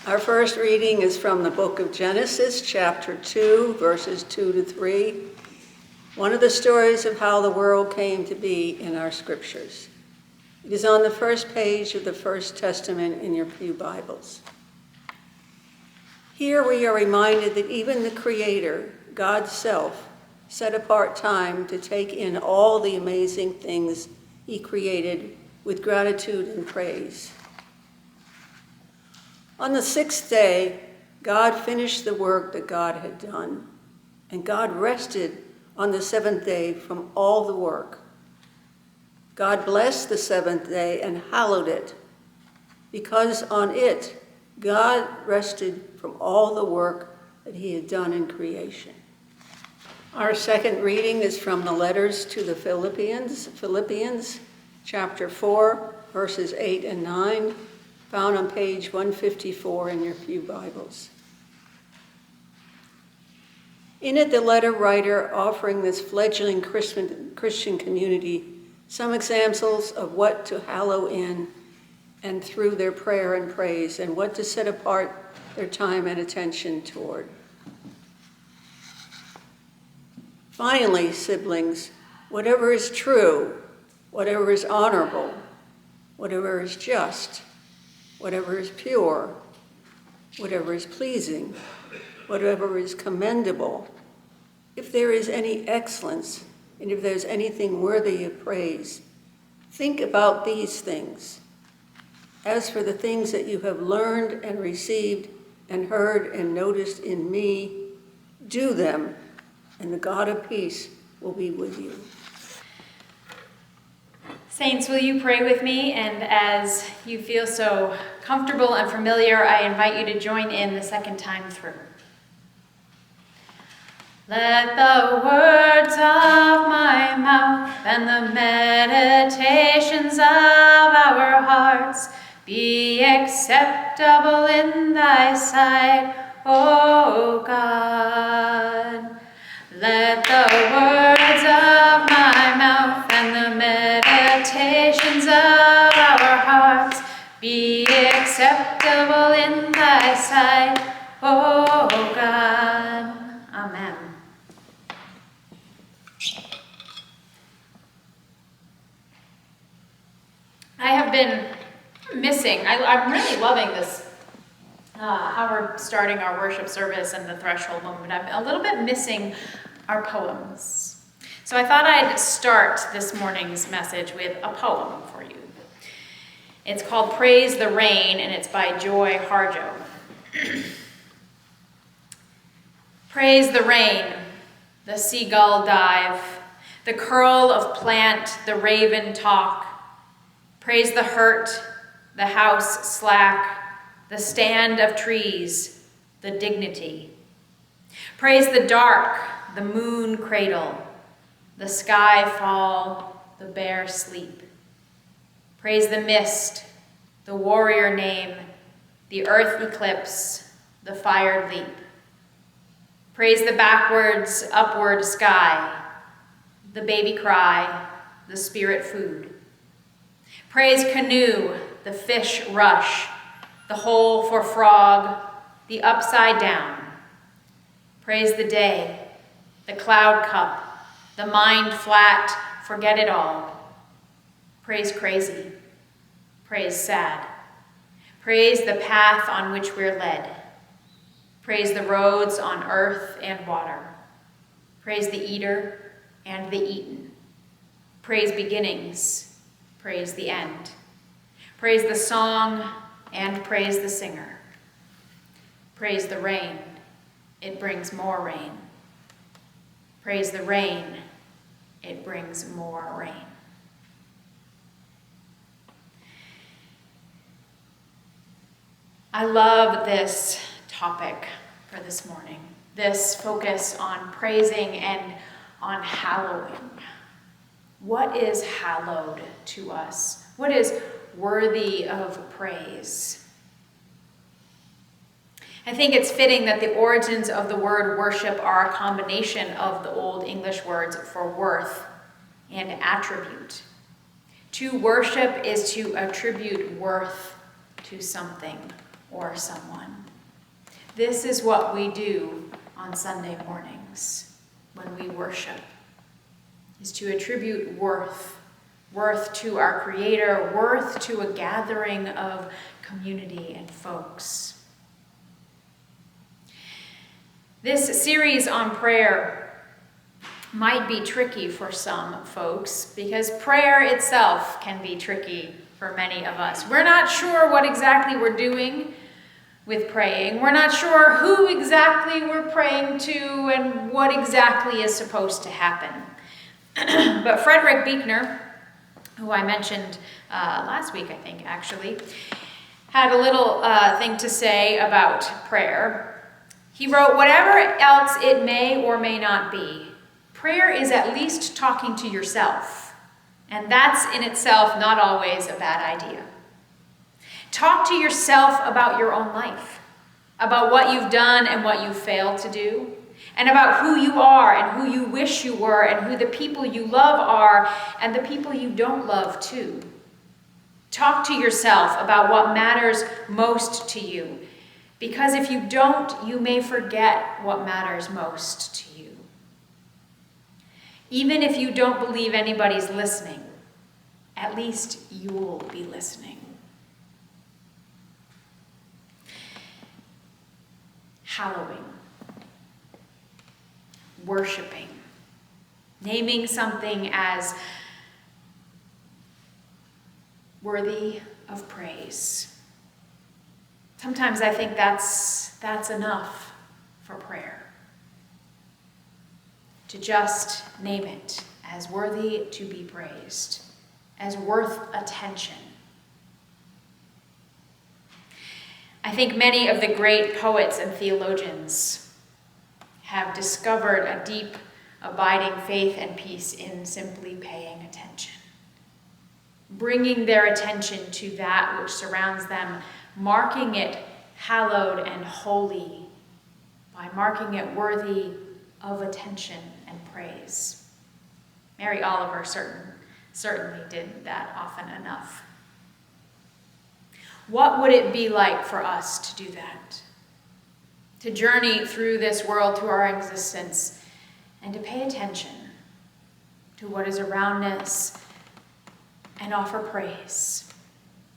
Our first reading is from the book of Genesis, chapter 2, verses 2 to 3. One of the stories of how the world came to be in our scriptures. It is on the first page of the First Testament in your pew Bibles. Here we are reminded that even the Creator, God's self, set apart time to take in all the amazing things he created with gratitude and praise. On the sixth day, God finished the work that God had done, and God rested on the seventh day from all the work. God blessed the seventh day and hallowed it, because on it, God rested from all the work that he had done in creation. Our second reading is from the letters to the Philippians, chapter 4, verses 8 and 9, found on page 154 in your pew Bibles. In it, the letter writer offering this fledgling Christian community some examples of what to hallow in and through their prayer and praise, and what to set apart their time and attention toward. Finally, siblings, whatever is true, whatever is honorable, whatever is just, whatever is pure, whatever is pleasing, whatever is commendable, if there is any excellence, and if there's anything worthy of praise, think about these things. As for the things that you have learned and received and heard and noticed in me, do them, and the God of peace will be with you. Saints, will you pray with me? And as you feel so comfortable and familiar, I invite you to join in the second time through. Let the words of my mouth and the meditations of our hearts be acceptable in thy sight, O God. Let the words of my mouth and the meditations of our hearts be acceptable in thy sight, O God. Amen. I have been missing, I'm really loving this, how we're starting our worship service and the threshold moment. I'm a little bit missing our poems. So I thought I'd start this morning's message with a poem for you. It's called Praise the Rain, and it's by Joy Harjo. Praise the rain, the seagull dive, the curl of plant, the raven talk. Praise the hurt, the house slack, the stand of trees, the dignity. Praise the dark, the moon cradle, the sky fall, the bear sleep. Praise the mist, the warrior name, the earth eclipse, the fired leap. Praise the backwards, upward sky, the baby cry, the spirit food. Praise canoe, the fish rush, the hole for frog, the upside down. Praise the day, the cloud cup, the mind flat, forget it all. Praise crazy, praise sad. Praise the path on which we're led. Praise the roads on earth and water. Praise the eater and the eaten. Praise beginnings, praise the end. Praise the song and praise the singer. Praise the rain, it brings more rain. Praise the rain, it brings more rain. I love this topic for this morning, this focus on praising and on hallowing. What is hallowed to us? What is worthy of praise? I think it's fitting that the origins of the word worship are a combination of the Old English words for worth and attribute. To worship is to attribute worth to something or someone. This is what we do on Sunday mornings when we worship, is to attribute worth to our Creator, worth to a gathering of community and folks. This series on prayer might be tricky for some folks because prayer itself can be tricky for many of us. We're not sure what exactly we're doing with praying. We're not sure who exactly we're praying to and what exactly is supposed to happen. But Frederick Buechner, who I mentioned last week, I think, actually, had a little thing to say about prayer. He wrote, "Whatever else it may or may not be, prayer is at least talking to yourself, and that's in itself not always a bad idea. Talk to yourself about your own life, about what you've done and what you've failed to do, and about who you are and who you wish you were and who the people you love are and the people you don't love too. Talk to yourself about what matters most to you, because if you don't, you may forget what matters most to you. Even if you don't believe anybody's listening, at least you'll be listening." Hallowing. Worshiping. Naming something as worthy of praise. Sometimes I think that's enough for prayer. To just name it as worthy to be praised, as worth attention. I think many of the great poets and theologians have discovered a deep, abiding faith and peace in simply paying attention. Bringing their attention to that which surrounds them, marking it hallowed and holy by marking it worthy of attention and praise. Mary Oliver certainly did that often enough. What would it be like for us to do that? To journey through this world, through our existence, and to pay attention to what is around us and offer praise.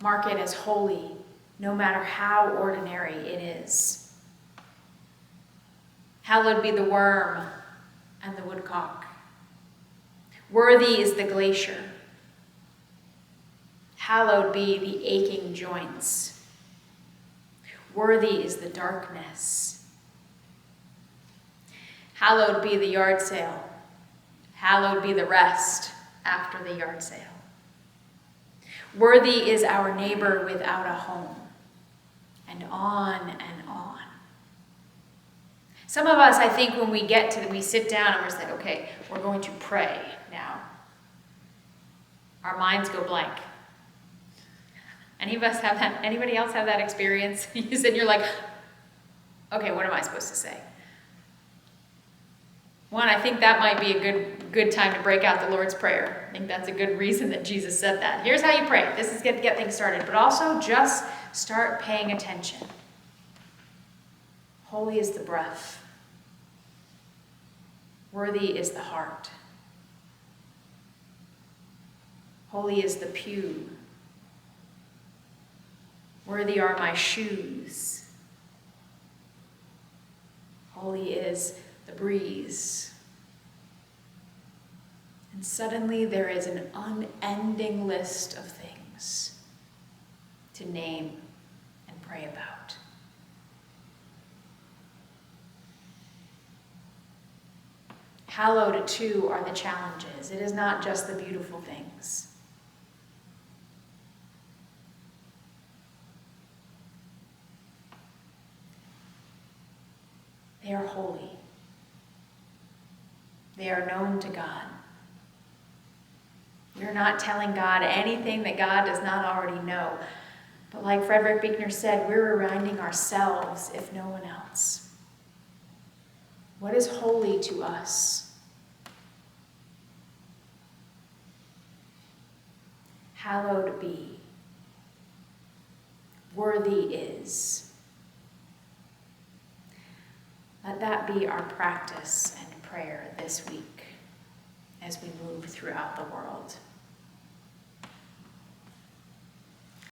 Mark it as holy, no matter how ordinary it is. Hallowed be the worm and the woodcock. Worthy is the glacier. Hallowed be the aching joints. Worthy is the darkness. Hallowed be the yard sale. Hallowed be the rest after the yard sale. Worthy is our neighbor without a home. And on and on. Some of us, I think, when we sit down and we're saying, okay, we're going to pray now. Our minds go blank. Anybody else have that experience? You sit and you're like, okay, what am I supposed to say? One, I think that might be a good time to break out the Lord's Prayer. I think that's a good reason that Jesus said that. Here's how you pray. This is to get things started. But also just start paying attention. Holy is the breath. Worthy is the heart. Holy is the pew. Worthy are my shoes. Holy is the breeze. And suddenly there is an unending list of things to name and pray about. Hallowed too are the challenges. It is not just the beautiful things. They are holy. They are known to God. We're not telling God anything that God does not already know. But like Frederick Buechner said, we're reminding ourselves, if no one else. What is holy to us? Hallowed be. worthy is. Let that be our practice and prayer this week as we move throughout the world.